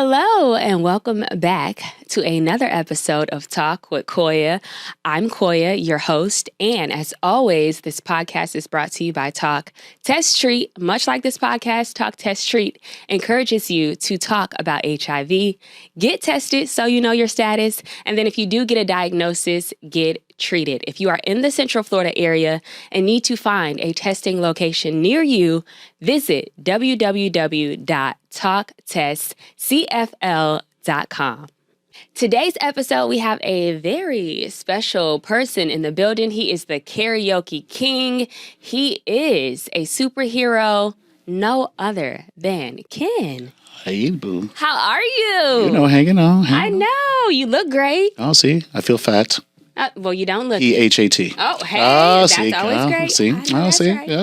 Hello, and welcome back to another episode of Talk with Koiya. I'm Koiya, your host, and as always, this podcast is brought to you by Talk Test Treat. Much like this podcast, Talk Test Treat encourages you to talk about HIV, get tested so you know your status, and then if you do get a diagnosis, get treated. If you are in the Central Florida area and need to find a testing location near you, visit www.talktestcfl.com. Today's episode, we have a very special person in the building. He is the karaoke king. He is a superhero, no other than Ken. Hey, boo. How are you? Hanging on. I know. You look great. Oh, see, I feel fat. Well, you don't look. EHAT. Oh, hey, that's always great. See, see. Right.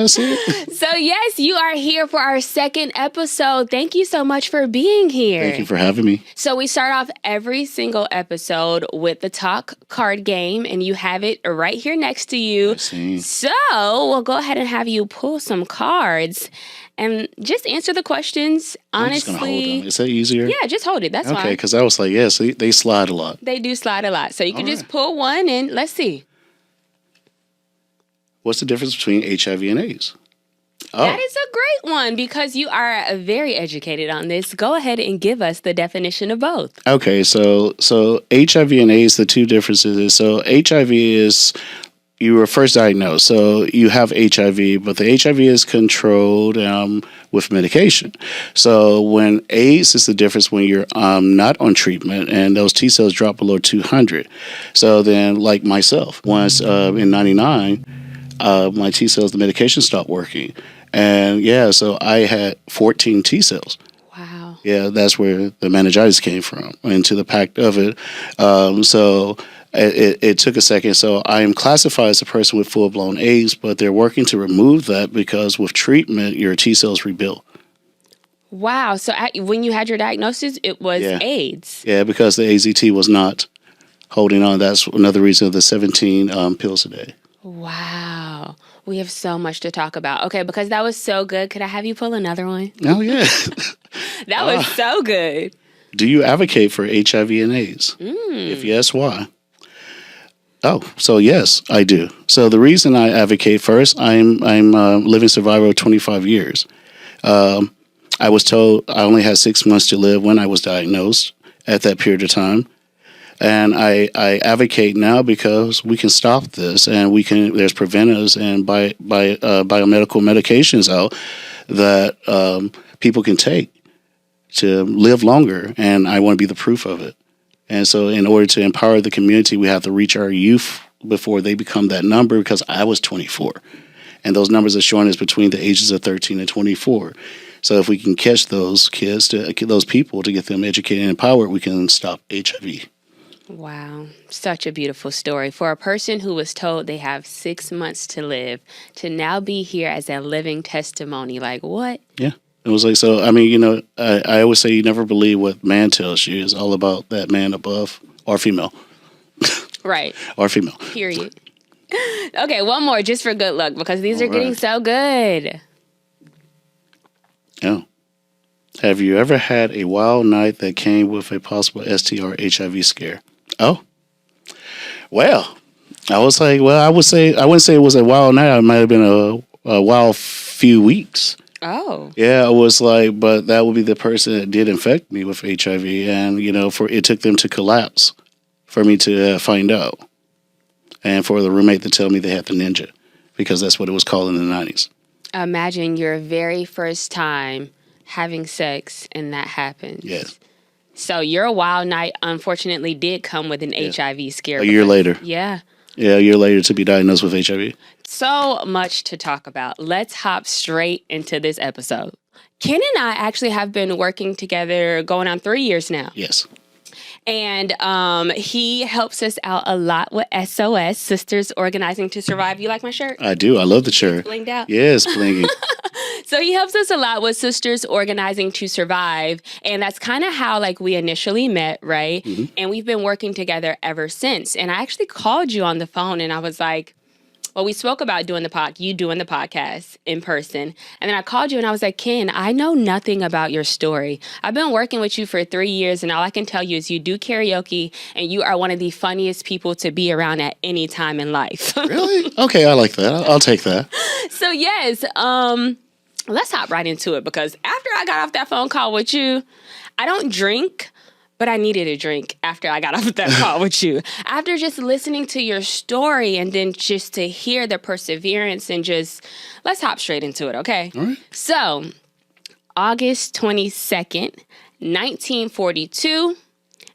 See. So, yes, you are here for our second episode. Thank you so much for being here. Thank you for having me. So, we start off every single episode with the talk card game, and you have it right here next to you. I see. So, we'll go ahead and have you pull some cards and just answer the questions honestly. I'm just gonna hold them. Is that easier? Yeah, just hold it. That's fine. Okay, because I was like, yes, they slide a lot. They do slide a lot. So, you can just pull one and let's see. What's the difference between HIV and AIDS? Oh. That is a great one because you are very educated on this. Go ahead and give us the definition of both. Okay, so HIV and AIDS, the two differences is, so HIV is, you were first diagnosed, so you have HIV, but the HIV is controlled with medication. So when AIDS is the difference when you're not on treatment and those T cells drop below 200. So then, like myself, once in 99, my T cells, the medication stopped working. And so I had 14 T cells. Wow. Yeah, that's where the meningitis came from, into the pact of it. So it took a second. So I am classified as a person with full-blown AIDS, but they're working to remove that because with treatment, your T cells rebuild. Wow. So when you had your diagnosis, it was AIDS. Yeah, because the AZT was not holding on. That's another reason of the 17 pills a day. Wow. We have so much to talk about. Okay, because that was so good. Could I have you pull another one? Oh, yeah. That was so good. Do you advocate for HIV and AIDS? If yes, why? Oh, so yes, I do. So the reason I advocate first, I'm a living survivor of 25 years. I was told I only had 6 months to live when I was diagnosed at that period of time. And I advocate now because we can stop this, and there's preventatives and biomedical medications out that people can take to live longer, and I want to be the proof of it. And so in order to empower the community, we have to reach our youth before they become that number, because I was 24. And those numbers are showing us between the ages of 13 and 24. So if we can catch those kids, those people, to get them educated and empowered, we can stop HIV. Wow. Such a beautiful story. For a person who was told they have 6 months to live, to now be here as a living testimony, like what? Yeah. It was like, so, I mean, I always say you never believe what man tells you. It's all about that man above, or female. Right. Or female. Period. Okay, one more just for good luck, because these are getting so good. Oh. Have you ever had a wild night that came with a possible ST or HIV scare? Oh. Well, I was like, I wouldn't say it was a wild night. It might have been a wild few weeks. Oh. Yeah, I was like, but that would be the person that did infect me with HIV. And, it took them to collapse for me to find out. And for the roommate to tell me they had the ninja, because that's what it was called in the 90s. Imagine your very first time having sex and that happens. Yes. So your wild night, unfortunately, did come with an HIV scare. A year later. Yeah. Yeah, a year later to be diagnosed with HIV. So much to talk about. Let's hop straight into this episode. Ken and I actually have been working together going on 3 years now. Yes. And he helps us out a lot with SOS, Sisters Organizing to Survive. You like my shirt? I do. I love the shirt. It's blinged out. Yes, blinging. So he helps us a lot with Sisters Organizing to Survive. And that's kind of how we initially met, right? Mm-hmm. And we've been working together ever since. And I actually called you on the phone and I was like, Well, we spoke about doing the podcast in person. And then I called you and I was like, Ken, I know nothing about your story. I've been working with you for 3 years and all I can tell you is you do karaoke and you are one of the funniest people to be around at any time in life. Really? Okay, I like that. I'll take that. So yes, let's hop right into it because after I got off that phone call with you, I don't drink, but I needed a drink after I got off that call with you. After just listening to your story and then just to hear the perseverance and just, let's hop straight into it, okay? All right. So, August 22nd, 1942,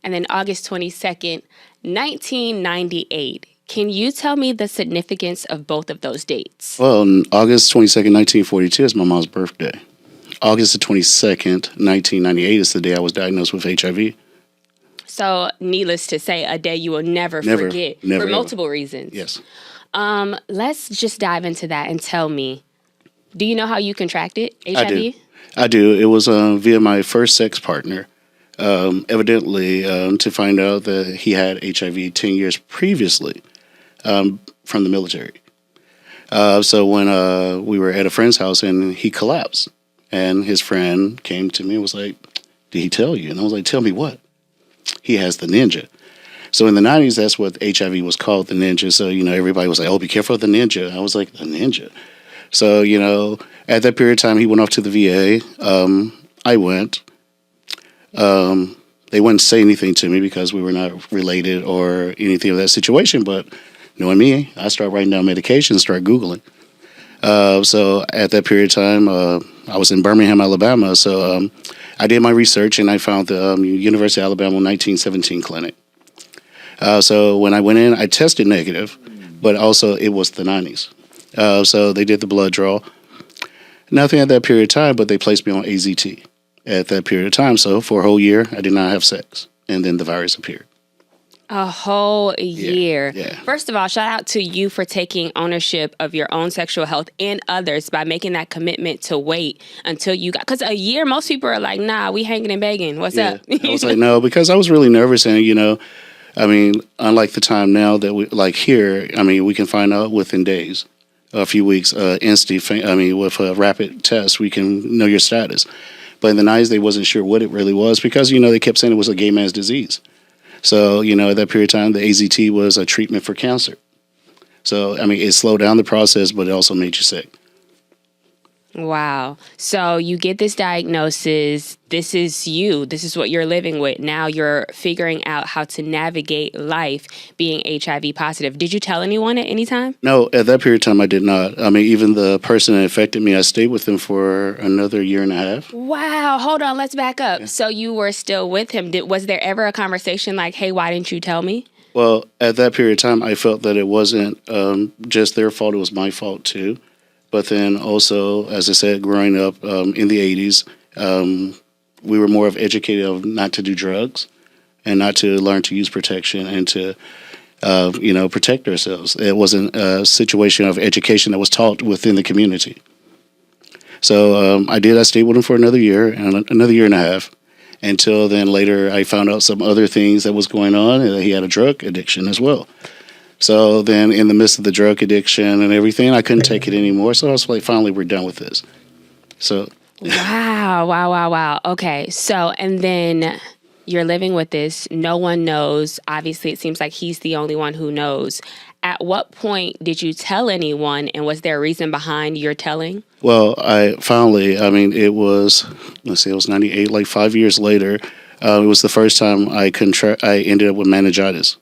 and then August 22nd, 1998. Can you tell me the significance of both of those dates? Well, August 22nd, 1942 is my mom's birthday. August the 22nd, 1998 is the day I was diagnosed with HIV. So, needless to say, a day you will never forget for multiple reasons. Yes. Let's just dive into that and tell me, do you know how you contracted HIV? I do. It was via my first sex partner. Evidently, to find out that he had HIV 10 years previously from the military. So when we were at a friend's house and he collapsed, and his friend came to me and was like, did he tell you? And I was like, tell me what? He has the ninja. So in the 90s, that's what HIV was called, the ninja. So, everybody was like, oh, be careful of the ninja. I was like, the ninja. So, at that period of time, he went off to the VA. I went. They wouldn't say anything to me because we were not related or anything of that situation. But knowing me, I start writing down medications, start Googling. So at that period of time, I was in Birmingham, Alabama. So I did my research and I found the University of Alabama 1917 clinic. So when I went in, I tested negative, but also it was the 90s. So they did the blood draw. Nothing at that period of time, but they placed me on AZT at that period of time. So for a whole year, I did not have sex. And then the virus appeared. A whole year. Yeah. First of all, shout out to you for taking ownership of your own sexual health and others by making that commitment to wait until you got, because a year, most people are like, nah, we hanging and begging. What's up? I was like, no, because I was really nervous. And, unlike the time now that we, like here, we can find out within days, a few weeks, with a rapid test, we can know your status. But in the 90s, they wasn't sure what it really was because, they kept saying it was a gay man's disease. So, at that period of time, the AZT was a treatment for cancer. So, it slowed down the process, but it also made you sick. Wow. So you get this diagnosis. This is you. This is what you're living with. Now you're figuring out how to navigate life being HIV positive. Did you tell anyone at any time? No, at that period of time, I did not. Even the person that infected me, I stayed with him for another year and a half. Wow. Hold on. Let's back up. Yeah. So you were still with him. Was there ever a conversation like, hey, why didn't you tell me? Well, at that period of time, I felt that it wasn't just their fault. It was my fault, too. But then also, as I said, growing up in the 80s, we were more of educated of not to do drugs and not to learn to use protection and to, protect ourselves. It wasn't a situation of education that was taught within the community. So I stayed with him for another year and another year and a half. Until then later, I found out some other things that was going on. And he had a drug addiction as well. So then in the midst of the drug addiction and everything, I couldn't take it anymore. So I was like, finally, we're done with this. So. Wow. Okay. So, and then you're living with this. No one knows. Obviously, it seems like he's the only one who knows. At what point did you tell anyone? And was there a reason behind your telling? Well, I finally, it was 98, like 5 years later. It was the first time I ended up with meningitis.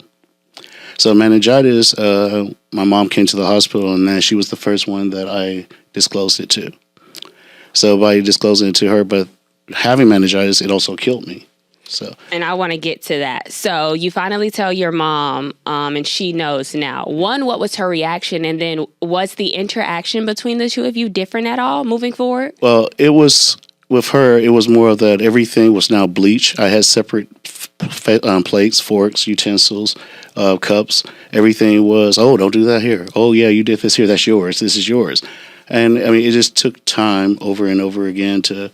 So meningitis, my mom came to the hospital, and then she was the first one that I disclosed it to. So by disclosing it to her, but having meningitis, it also killed me. So. And I want to get to that. So you finally tell your mom, and she knows now. One, what was her reaction? And then was the interaction between the two of you different at all moving forward? Well, it was, with her, it was more of that everything was now bleach. I had separate plates, forks, utensils, cups. Everything was, oh, don't do that here. Oh, yeah, you did this here. That's yours. This is yours. And it just took time over and over again to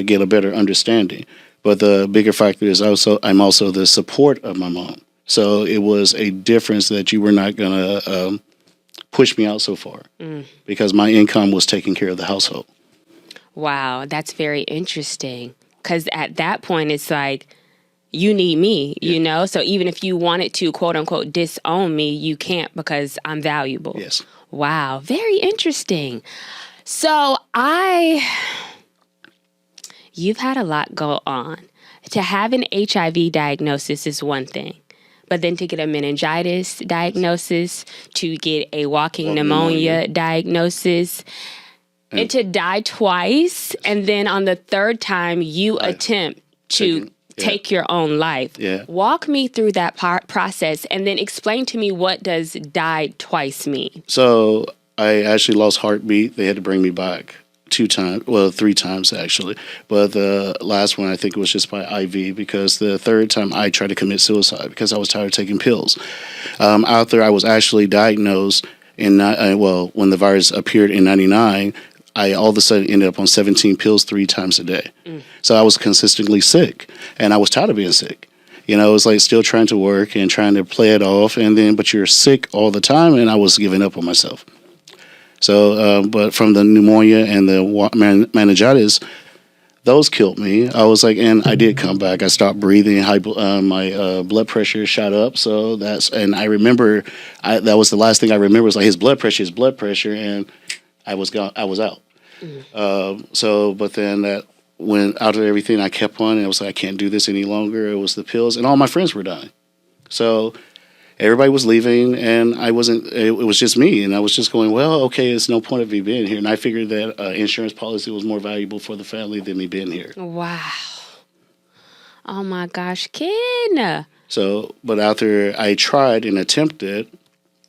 get a better understanding. But the bigger factor is I'm also the support of my mom. So it was a difference that you were not going to pushed me out so far because my income was taking care of the household. Wow, that's very interesting. Because at that point, it's like, you need me, you know? So even if you wanted to, quote unquote, disown me, you can't because I'm valuable. Yes. Wow, very interesting. So you've had a lot go on. To have an HIV diagnosis is one thing. But then to get a meningitis diagnosis, to get a walking pneumonia diagnosis, and to die twice, and then on the third time, you attempt to take your own life. Yeah. Walk me through that process, and then explain to me, what does die twice mean? So I actually lost heartbeat. They had to bring me back 2 times, well, 3 times actually. But the last one, I think it was just by IV, because the third time I tried to commit suicide because I was tired of taking pills. Out there, I was actually diagnosed when the virus appeared in 99. I all of a sudden ended up on 17 pills 3 times a day. So I was consistently sick, and I was tired of being sick. You know, it was like still trying to work and trying to play it off, but you're sick all the time, and I was giving up on myself. So, but from the pneumonia and the meningitis, those killed me. I was like, and I did come back. I stopped breathing. My blood pressure shot up. So and I remember, that was the last thing I remember, was like his blood pressure, and I was gone. I was out. But then that went out of everything. I kept on, and I was like, I can't do this any longer. It was the pills, and all my friends were dying. So everybody was leaving, and I wasn't. It was just me, and I was just going, well, okay, there's no point of me being here. And I figured that insurance policy was more valuable for the family than me being here. Wow. Oh my gosh, Ken. So, but out there, I tried and attempted.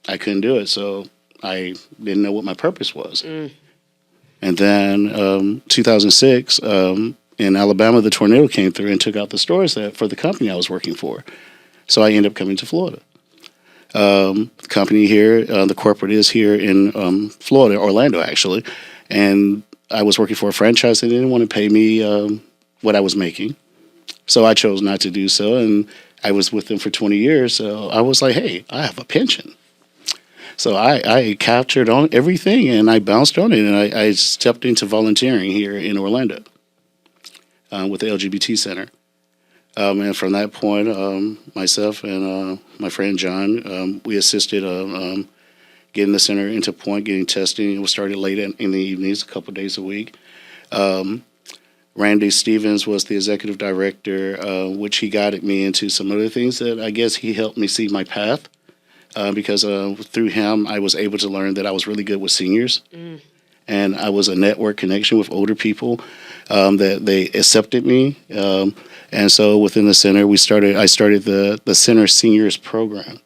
I couldn't do it, so I didn't know what my purpose was. And then 2006, in Alabama, the tornado came through and took out the stores for the company I was working for. So I ended up coming to Florida. The company here, the corporate is here in Florida, Orlando, actually. And I was working for a franchise, and they didn't want to pay me what I was making. So I chose not to do so, and I was with them for 20 years. So I was like, hey, I have a pension. So I captured on everything, and I bounced on it, and I stepped into volunteering here in Orlando with the LGBT Center. And from that point, myself and my friend John, we assisted getting the center into point, getting testing. It was started late in the evenings, a couple of days a week. Randy Stevens was the executive director, which he guided me into some other things that I guess he helped me see my path. Because through him, I was able to learn that I was really good with seniors. And I was a network connection with older people, that they accepted me. And so within the center, I started the Center Seniors Program.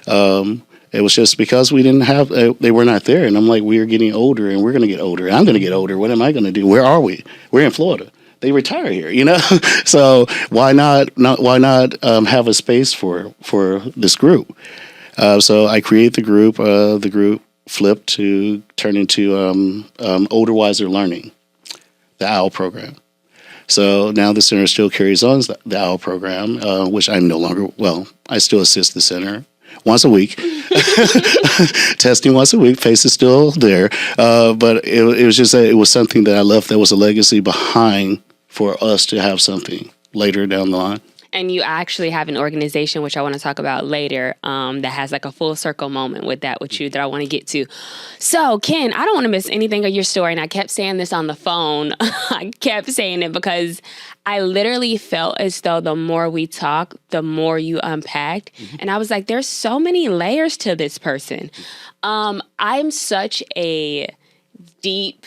It was just because we didn't have, they were not there. And I'm like, we are getting older, and we're going to get older. I'm going to get older. What am I going to do? Where are we? We're in Florida. They retire here, you know? So why not have a space for this group? So I created the group. The group flipped to turn into Older Wiser Learning, the OWL program. So now the center still carries on the OWL program, which I'm no longer, I still assist the center once a week. Testing once a week, face is still there. But it was just it was something that I left that was a legacy behind for us to have something later down the line. And you actually have an organization, which I want to talk about later, that has like a full circle moment with you that I want to get to. So, Ken, I don't want to miss anything of your story. And I kept saying this on the phone. I kept saying it because I literally felt as though the more we talk, the more you unpacked. And I was like, there's so many layers to this person. I'm such a deep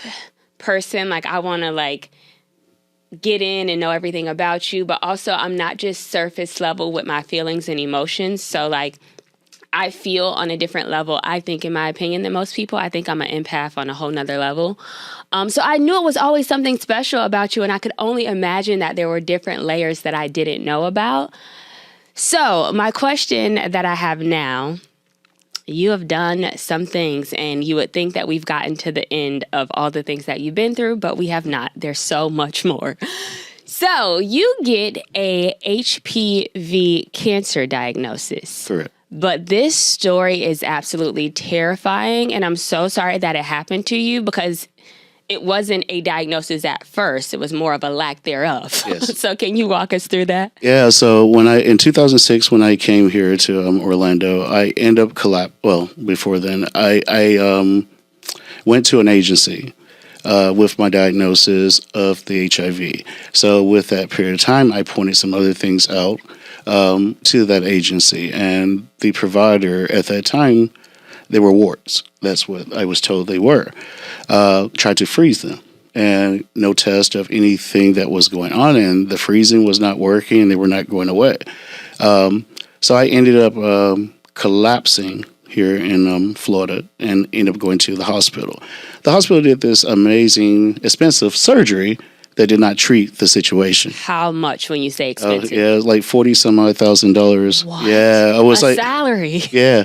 person. Like, I want to get in and know everything about you, but also I'm not just surface level with my feelings and emotions. So I feel on a different level, I think, in my opinion, than most people. I think I'm an empath on a whole nother level. So I knew it was always something special about you, and I could only imagine that there were different layers that I didn't know about. So my question that I have now, you have done some things, and you would think that we've gotten to the end of all the things that you've been through, but we have not. There's so much more. So you get a HPV cancer diagnosis. Correct. But this story is absolutely terrifying. And I'm so sorry that it happened to you because it wasn't a diagnosis at first. It was more of a lack thereof. Yes. So can you walk us through that? Yeah. So in 2006, when I came here to Orlando, I ended up Well, before then, I went to an agency with my diagnosis of the HIV. So with that period of time, I pointed some other things out to that agency, and the provider at that time, they were warts. That's what I was told they were. Tried to freeze them, and no test of anything that was going on, and the freezing was not working, and they were not going away. So I ended up collapsing here in Florida and ended up going to the hospital. The hospital did this amazing, expensive surgery that did not treat the situation. How much when you say expensive? Yeah, like $40,000. What? Yeah, I was like salary. Yeah,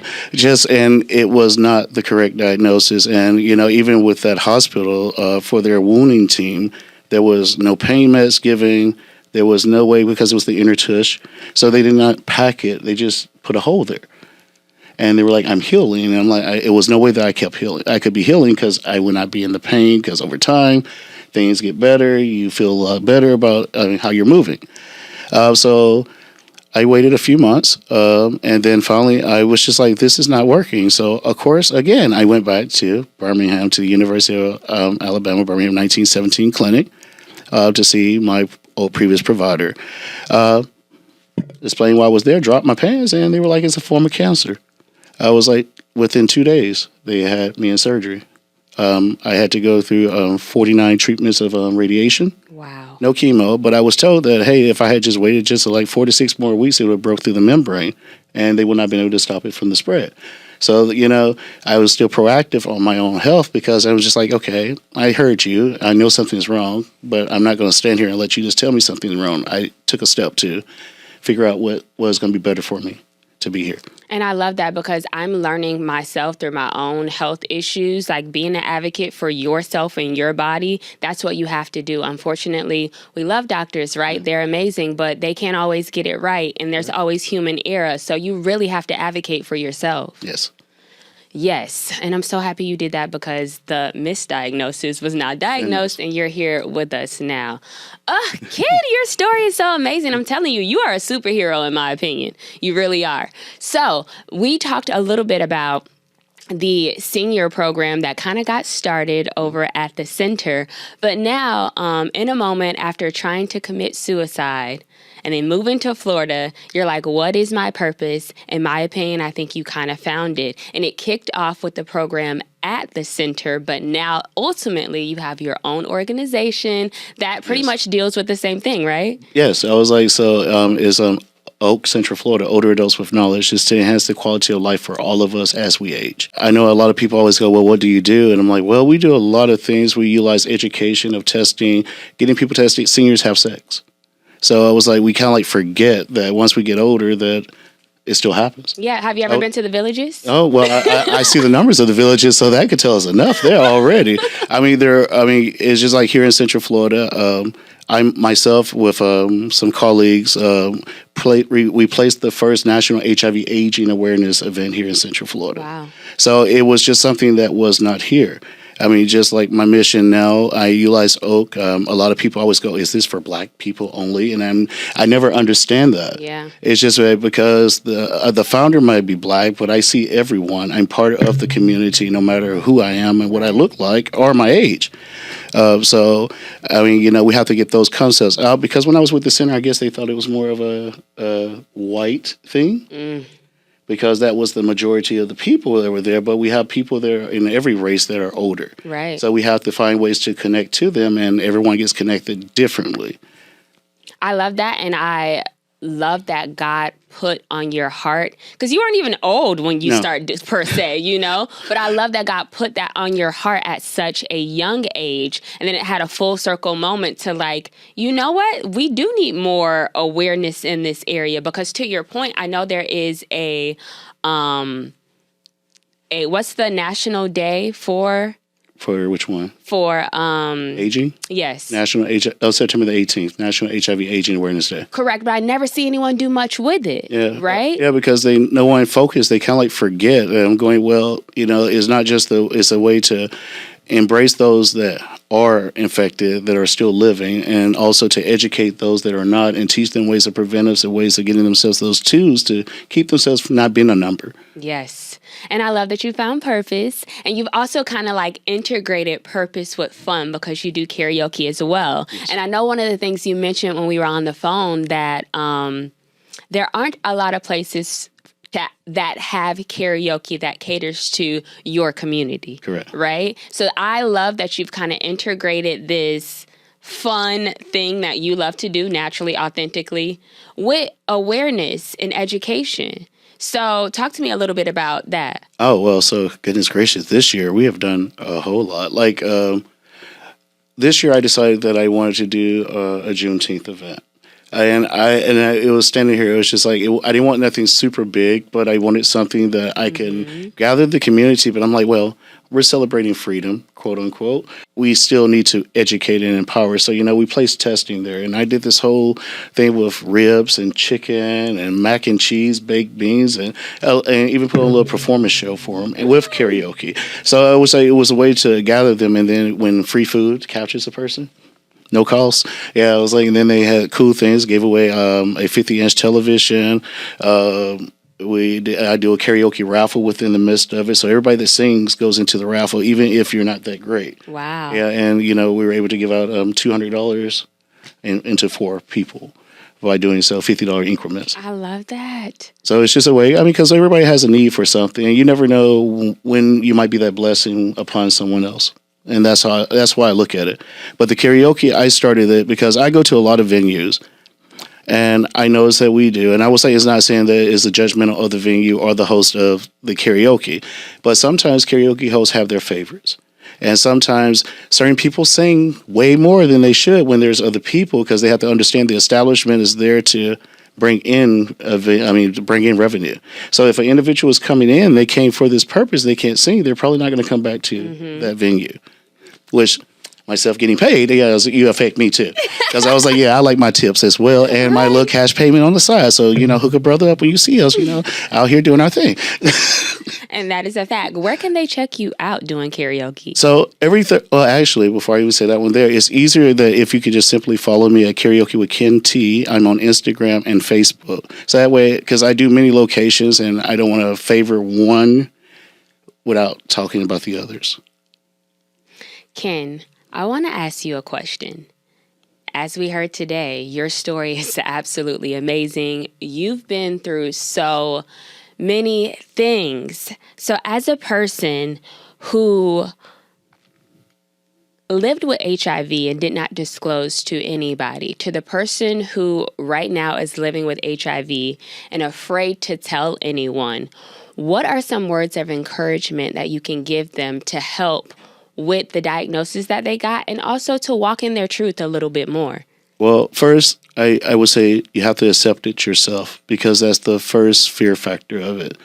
and it was not the correct diagnosis. And even with that hospital for their wounding team, there was no pain meds given. There was no way, because it was the inner tush, so they did not pack it. They just put a hole there. And they were like, I'm healing. And I'm like, it was no way that I kept healing. I could be healing because I would not be in the pain, because over time, things get better. You feel a lot better about how you're moving. So I waited a few months. And then finally, I was just like, this is not working. So, of course, again, I went back to Birmingham, to the University of Alabama, Birmingham 1917 clinic to see my old previous provider. Explained why I was there, dropped my pants, and they were like, it's a form of cancer. I was like, within 2 days, they had me in surgery. I had to go through 49 treatments of radiation. Wow. No chemo, but I was told that, hey, if I had just waited just like 4 to 6 more weeks, it would have broke through the membrane, and they would not have been able to stop it from the spread. So, I was still proactive on my own health, because I was just like, okay, I heard you. I know something's wrong, but I'm not going to stand here and let you just tell me something's wrong. I took a step to figure out what was going to be better for me to be here. And I love that, because I'm learning myself through my own health issues, like being an advocate for yourself and your body. That's what you have to do. Unfortunately, we love doctors, right? They're amazing, but they can't always get it right. And there's always human error. So you really have to advocate for yourself. Yes. Yes. And I'm so happy you did that, because the misdiagnosis was not diagnosed, and you're here with us now. Kid, your story is so amazing. I'm telling you, you are a superhero, in my opinion. You really are. So we talked a little bit about the senior program that kind of got started over at the center. But now, in a moment, after trying to commit suicide and then moving to Florida, you're like, what is my purpose? In my opinion, I think you kind of found it. And it kicked off with the program at the center, but now ultimately you have your own organization that pretty much deals with the same thing, right? Yes. I was like, is Oak, Central Florida, Older Adults with Knowledge, is to enhance the quality of life for all of us as we age. I know a lot of people always go, well, what do you do? And I'm like, well, we do a lot of things. We utilize education of testing, getting people tested. Seniors have sex. So I was like, we kind of like forget that once we get older that it still happens. Yeah. Have you ever been to the villages? Oh, well, I see the numbers of the villages, so that could tell us enough there already. It's just like here in Central Florida, I myself with some colleagues, we placed the first national HIV aging awareness event here in Central Florida. Wow. So it was just something that was not here. Just like my mission now, I utilize Oak. A lot of people always go, is this for Black people only? And I never understand that. Yeah. It's just because the founder might be Black, but I see everyone. I'm part of the community, no matter who I am and what I look like or my age. We have to get those concepts out, because when I was with the center, I guess they thought it was more of a white thing. Because that was the majority of the people that were there. But we have people there in every race that are older. Right. So we have to find ways to connect to them, and everyone gets connected differently. I love that. And I love that God put on your heart, because you weren't even old when you started per se, but I love that God put that on your heart at such a young age. And then it had a full circle moment to like, you know what? We do need more awareness in this area, because to your point, I know there is what's the national day for For which one? For Aging? yes. September the 18th, National HIV Aging Awareness Day. Correct, but I never see anyone do much with it. Yeah. Right? Yeah, because no one focus. They kind of like forget. And I'm going, well, it's not just it's a way to embrace those that are infected, that are still living, and also to educate those that are not and teach them ways of preventives and ways of getting themselves those tools to keep themselves from not being a number. Yes. And I love that you found purpose. And you've also kind of like integrated purpose with fun because you do karaoke as well. Yes. And I know one of the things you mentioned when we were on the phone that there aren't a lot of places that have karaoke that caters to your community. Correct. Right? So I love that you've kind of integrated this fun thing that you love to do naturally, authentically, with awareness and education. So talk to me a little bit about that. Oh, well, so goodness gracious, this year we have done a whole lot. Like this year I decided that I wanted to do a Juneteenth event. It was standing here. It was just like I didn't want nothing super big, but I wanted something that I can gather the community. But I'm like, well, we're celebrating freedom, quote unquote. We still need to educate and empower. So we placed testing there, and I did this whole thing with ribs and chicken and mac and cheese, baked beans, and even put on a little performance show for them, and with karaoke. So I would say it was a way to gather them, and then when free food couches a person. No cost. Yeah, I was like, and then they had cool things. Gave away a 50-inch television. I do a karaoke raffle within the midst of it, so everybody that sings goes into the raffle, even if you're not that great. Wow. Yeah, and we were able to give out $200 into 4 people by doing so $50 increments. I love that. So it's just a way. Because everybody has a need for something, and you never know when you might be that blessing upon someone else. And that's why I look at it. But the karaoke, I started it because I go to a lot of venues, and I notice that we do. And I will say it's not saying that it's a judgmental of the venue or the host of the karaoke, but sometimes karaoke hosts have their favorites. And sometimes certain people sing way more than they should when there's other people, because they have to understand the establishment is there to bring in revenue. So if an individual is coming in, they came for this purpose, they can't sing, they're probably not going to come back to that venue. Which, myself getting paid, you affect me too. Because I was like, I like my tips as well, and my little cash payment on the side. So, hook a brother up when you see us, out here doing our thing. And that is a fact. Where can they check you out doing karaoke? So actually, before I even say that one there, it's easier that if you could just simply follow me at Karaoke with Ken T. I'm on Instagram and Facebook. So that way, because I do many locations, and I don't want to favor one without talking about the others. Ken, I want to ask you a question. As we heard today, your story is absolutely amazing. You've been through so many things. So as a person who lived with HIV and did not disclose to anybody, to the person who right now is living with HIV and afraid to tell anyone, what are some words of encouragement that you can give them to help with the diagnosis that they got, and also to walk in their truth a little bit more? Well, first, I would say you have to accept it yourself, because that's the first fear factor of it.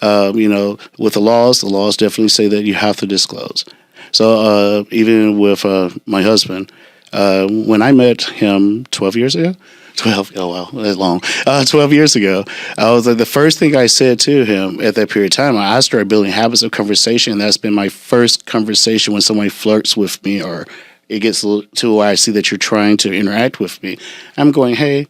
With the laws definitely say that you have to disclose. So even with my husband, when I met him 12 years ago, 12, oh wow, that's long. 12 years ago, I was like, the first thing I said to him at that period of time, I started building habits of conversation. That's been my first conversation when somebody flirts with me, or it gets to where I see that you're trying to interact with me. I'm going, hey,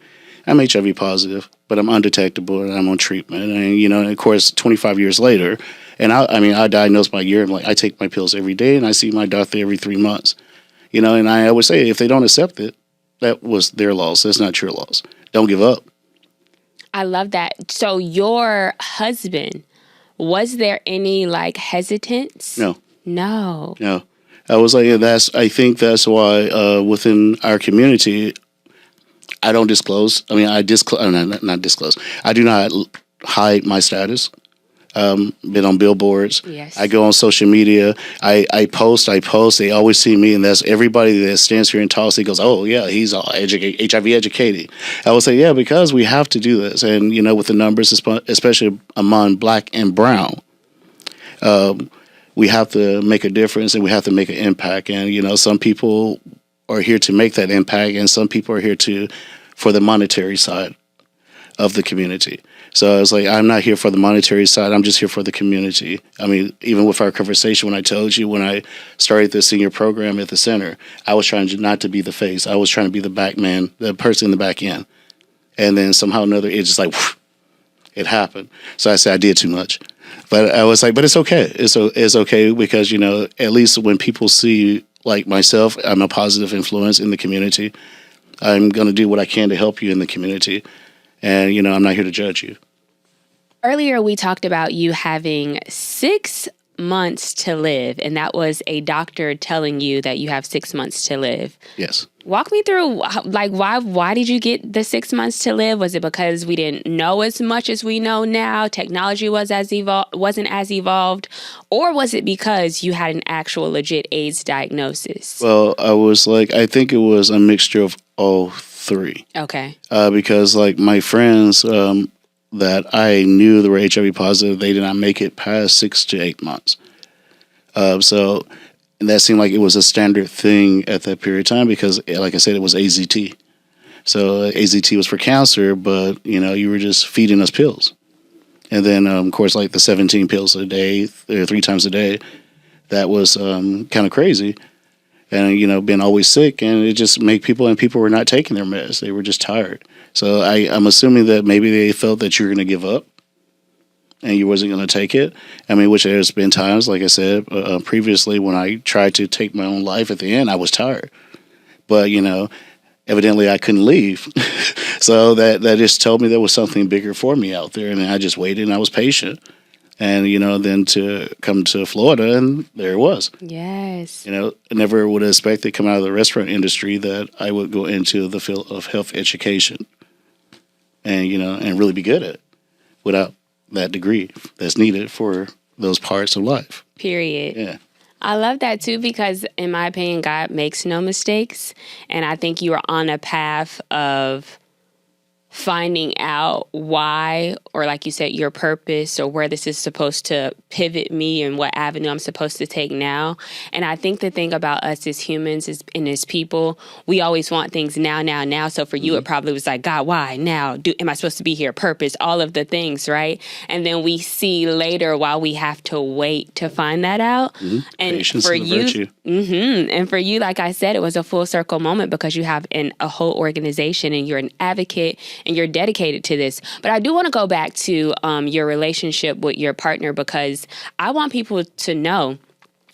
I'm HIV positive, but I'm undetectable and I'm on treatment. And, of course, 25 years later, and I diagnosed by year. I'm like, I take my pills every day and I see my doctor every 3 months. And I would say if they don't accept it, that was their loss. That's not your loss. Don't give up. I love that. So your husband, was there any hesitance? No. I was like, I think that's why within our community, I don't disclose. Not disclose. I do not hide my status. Been on billboards. Yes. I go on social media. I post. They always see me, and that's everybody that stands here and talks. He goes, "Oh yeah, he's all HIV educated." I would say, "Yeah," because we have to do this, and with the numbers, especially among Black and Brown, we have to make a difference and we have to make an impact. And, some people are here to make that impact and some people are here for the monetary side of the community. So I was like, I'm not here for the monetary side. I'm just here for the community. I mean, even with our conversation, when I told you when I started the senior program at the center, I was trying not to be the face. I was trying to be the back man, the person in the back end. And then somehow or another, it just like, whoosh, it happened. So I said I did too much. But I was like, but it's okay. It's okay because, at least when people see like myself, I'm a positive influence in the community. I'm going to do what I can to help you in the community. And, I'm not here to judge you. Earlier, we talked about you having 6 months to live, and that was a doctor telling you that you have 6 months to live. Yes. Walk me through, like, why did you get the 6 months to live? Was it because we didn't know as much as we know now? Technology wasn't as evolved? Or was it because you had an actual legit AIDS diagnosis? Well, I think it was a mixture of all three. Okay. Because, like, my friends that I knew that were HIV positive, they did not make it past 6 to 8 months. And that seemed like it was a standard thing at that period of time because, like I said, it was AZT. So AZT was for cancer, but, you were just feeding us pills. And then, of course, like the 17 pills a day, or 3 times a day, that was kind of crazy. And, being always sick, and it just made people were not taking their meds. They were just tired. So I'm assuming that maybe they felt that you were going to give up and you wasn't going to take it. I mean, which there's been times, like I said previously, when I tried to take my own life at the end, I was tired. But, evidently I couldn't leave. So that just told me there was something bigger for me out there. And I just waited and I was patient. And, then to come to Florida, and there it was. Yes. I never would have expected coming out of the restaurant industry that I would go into the field of health education and, and really be good at it without that degree that's needed for those parts of life. Period. Yeah. I love that too because, in my opinion, God makes no mistakes. And I think you are on a path of finding out why, or like you said, your purpose or where this is supposed to pivot me and what avenue I'm supposed to take now. And I think the thing about us as humans and as people, we always want things now. So for you, it probably was like, God, why now? Am I supposed to be here? Purpose, all of the things, right? And then we see later why we have to wait to find that out. Mm-hmm. And patience for and you, virtue. And for you, like I said, it was a full circle moment because you have a whole organization and you're an advocate and you're dedicated to this. But I do want to go back to your relationship with your partner because I want people to know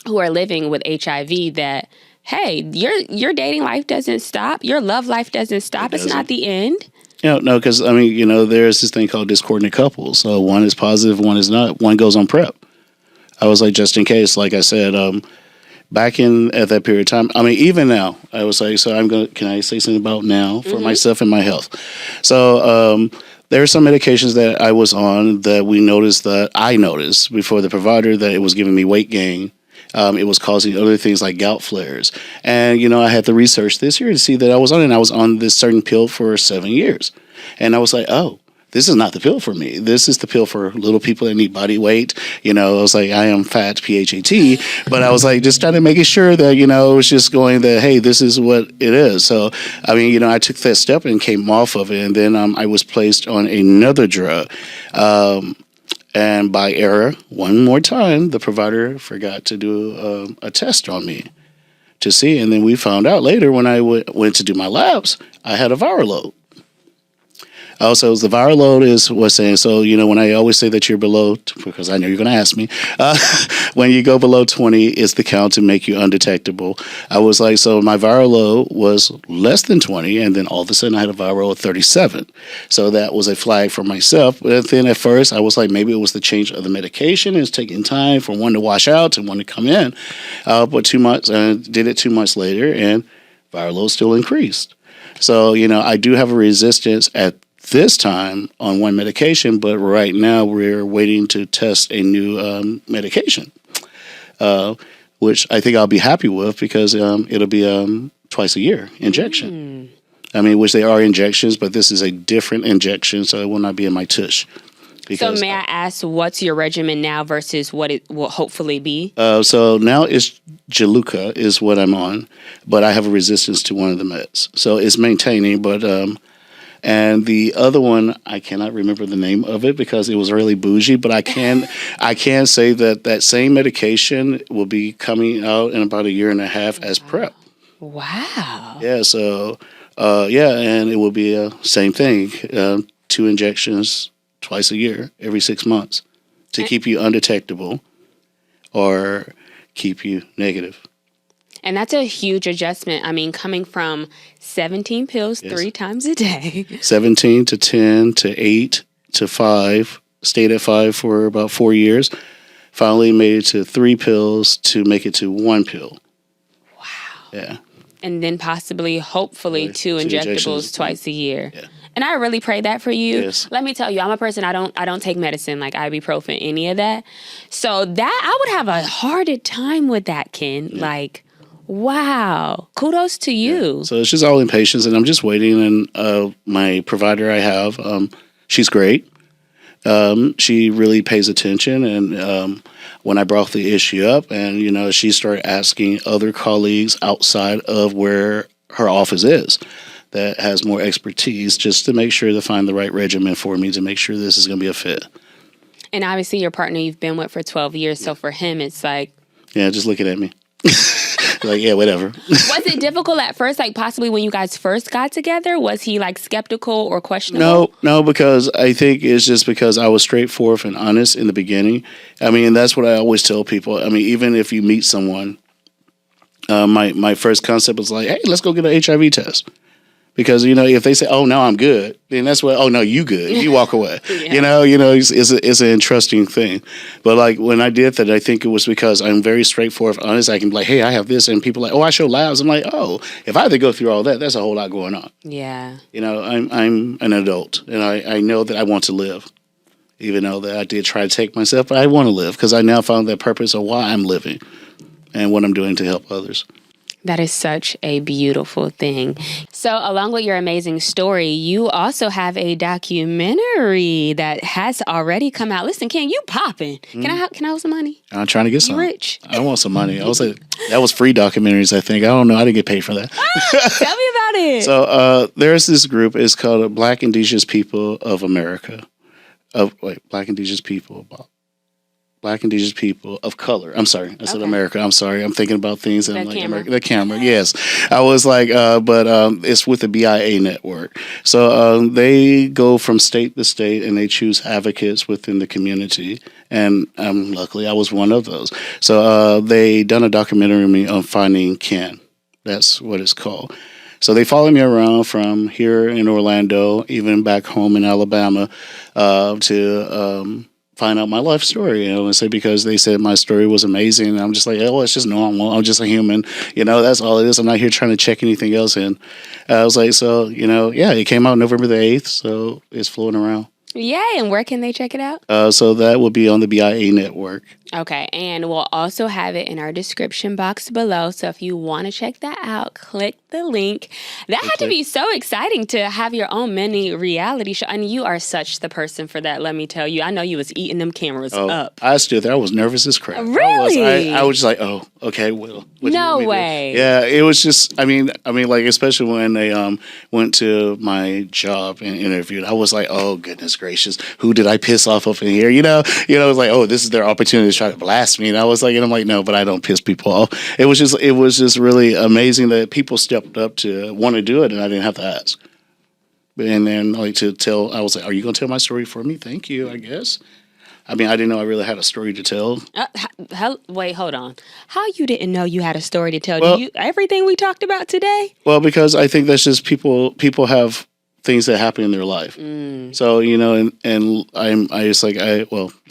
who are living with HIV that, hey, your dating life doesn't stop. Your love life doesn't stop. It's not the end. No, because, there's this thing called discordant couples. So one is positive, one is not. One goes on PrEP. I was like, just in case, like I said, back at that period of time, even now, I was like, can I say something about now for myself and my health? So there are some medications that I was on that I noticed before the provider that it was giving me weight gain. It was causing other things like gout flares. And, I had to research this year to see that I was on it. And I was on this certain pill for 7 years. And I was like, oh, this is not the pill for me. This is the pill for little people that need body weight. I was like, I am fat, PHAT. But I was like, just trying to make sure that, it was just going that, hey, this is what it is. So, I took that step and came off of it. And then I was placed on another drug. And by error, one more time, the provider forgot to do a test on me to see. And then we found out later when I went to do my labs, I had a viral load. Also, the viral load was saying, so, when I always say that you're below, because I know you're going to ask me, when you go below 20, it's the count to make you undetectable. I was like, so my viral load was less than 20, and then all of a sudden I had a viral load of 37. So that was a flag for myself. But then at first I was like, maybe it was the change of the medication. It's taking time for one to wash out and one to come in. But 2 months, did it 2 months later, and viral load still increased. So, I do have a resistance at this time on one medication, but right now we're waiting to test a new medication, which I think I'll be happy with because it'll be twice a year injection. Which they are injections, but this is a different injection, so it will not be in my tush. So may I ask, what's your regimen now versus what it will hopefully be? So now it's Jaluca is what I'm on, but I have a resistance to one of the meds. So it's maintaining, but and the other one I cannot remember the name of it because it was really bougie. But I can say that same medication will be coming out in about a year and a half as PrEP. Wow. Yeah. So and it will be same thing. 2 injections twice a year, every 6 months, to keep you undetectable or keep you negative. And that's a huge adjustment. I mean, coming from 17 pills 3 times a day. 17 to 10 to 8 to 5. Stayed at 5 for about 4 years. Finally made it to 3 pills to make it to 1 pill. Wow. Yeah. And then hopefully, 2 injectables twice a year. Yeah. And I really pray that for you. Yes. Let me tell you, I'm a person, I don't take medicine like ibuprofen, any of that. So that I would have a harder time with that, Ken. Yeah. Like, wow. Kudos to you. Yeah. So it's just all in patience, and I'm just waiting. And my provider I have, she's great. She really pays attention. And when I brought the issue up, and, she started asking other colleagues outside of where her office is that has more expertise just to make sure to find the right regimen for me to make sure this is going to be a fit. And obviously your partner you've been with for 12 years. So for him, it's like... Yeah, just looking at me. Like, yeah, whatever. Was it difficult at first, like possibly when you guys first got together? Was he like skeptical or questionable? No, because I think it's just because I was straightforward and honest in the beginning. I mean, that's what I always tell people. I mean, even if you meet someone, my first concept was like, hey, let's go get an HIV test. Because, if they say, oh, no, I'm good, then that's what, oh, no, you good. You walk away. Yeah. It's an interesting thing. But, like, when I did that, I think it was because I'm very straightforward, honest. I can be like, hey, I have this. And people are like, oh, I show labs. I'm like, oh, if I had to go through all that, that's a whole lot going on. Yeah. I'm an adult, and I know that I want to live, even though that I did try to take myself. But I want to live because I now found that purpose of why I'm living and what I'm doing to help others. That is such a beautiful thing. So along with your amazing story, you also have a documentary that has already come out. Listen, Ken, you popping. Can I have some money? I'm trying to get some. You rich. I want some money. I was like, that was free documentaries, I think. I don't know. I didn't get paid for that. Tell me about it. So there's this group. It's called Black Indigenous People of America. Black Indigenous People of color. I'm sorry. I said America. I'm sorry. I'm thinking about things. And I'm like, America. The camera. Yes. I was like, but it's with the BIA network. So they go from state to state and they choose advocates within the community. And luckily I was one of those. So they done a documentary on finding Ken. That's what it's called. So they follow me around from here in Orlando, even back home in Alabama, to find out my life story, and say because they said my story was amazing, and I'm just like, oh, it's just normal. I'm just a human, that's all it is. I'm not here trying to check anything else in. I was like, so, it came out November the 8th, so it's floating around. Yay, and where can they check it out? So that will be on the BIA network. Okay, and we'll also have it in our description box below. So if you want to check that out, click the link. That had to be so exciting to have your own mini reality show. And you are such the person for that, let me tell you. I know you was eating them cameras up. I stood there. I was nervous as crap. Really? I was just like, oh, okay, well. No way. Yeah, it was just, I mean, like, especially when they went to my job and interviewed, I was like, oh, goodness gracious, who did I piss off up in here? It was like, oh, this is their opportunity to try to blast me. And I'm like, no, but I don't piss people off. It was just really amazing that people stepped up to want to do it, and I didn't have to ask. And then I was like, are you going to tell my story for me? Thank you, I guess. I mean, I didn't know I really had a story to tell. Wait, hold on. How you didn't know you had a story to tell? Well, everything we talked about today? Well, because I think that's just people have things that happen in their life. So, I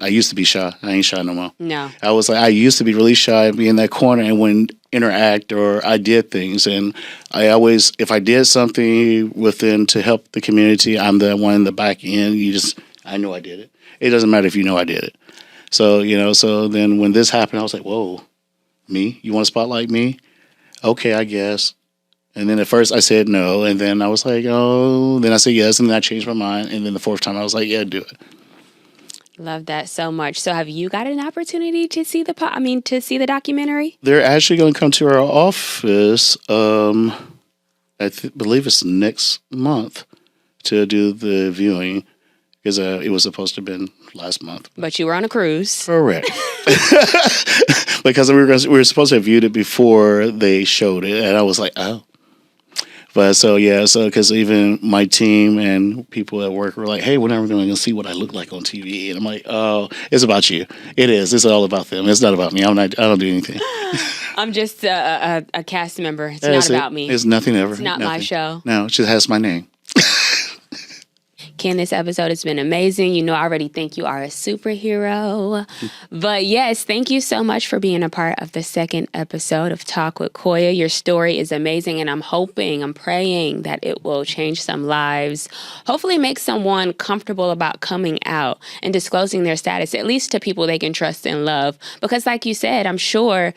used to be shy. I ain't shy no more. No. I used to be really shy, be in that corner and wouldn't interact, or I did things. And I always, if I did something within to help the community, I'm the one in the back end. I know I did it. It doesn't matter if you know I did it. So, so then when this happened, I was like, whoa, me? You want to spotlight me? Okay, I guess. And then at first I said no, and then I was like, oh, then I said yes, and then I changed my mind, and then the fourth time I was like, yeah, do it. Love that so much. So have you got an opportunity to see to see the documentary? They're actually going to come to our office. Believe it's next month to do the viewing because it was supposed to have been last month. But you were on a cruise. Correct. Because we were supposed to have viewed it before they showed it, and I was like, oh. But so because even my team and people at work were like, hey, when are we going to see what I look like on TV? And I'm like, oh, it's about you. It is. It's all about them. It's not about me. I don't do anything. I'm just a cast member. It's not about me. It's nothing ever. It's not my show. No, it just has my name. Ken, this episode has been amazing. You know, I already think you are a superhero. But yes, thank you so much for being a part of the second episode of Talk with Koiya. Your story is amazing, and I'm praying that it will change some lives. Hopefully make someone comfortable about coming out and disclosing their status, at least to people they can trust and love. Because like you said, I'm sure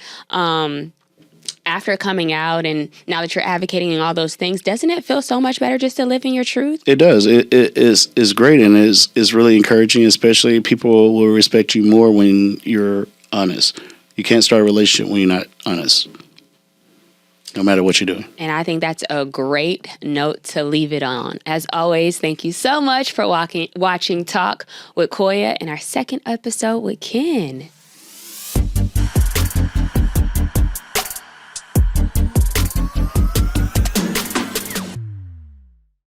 after coming out and now that you're advocating and all those things, doesn't it feel so much better just to live in your truth? It does. It is great and is really encouraging, especially people will respect you more when you're honest. You can't start a relationship when you're not honest, no matter what you're doing. And I think that's a great note to leave it on. As always, thank you so much for watching Talk with Koiya in our second episode with Ken.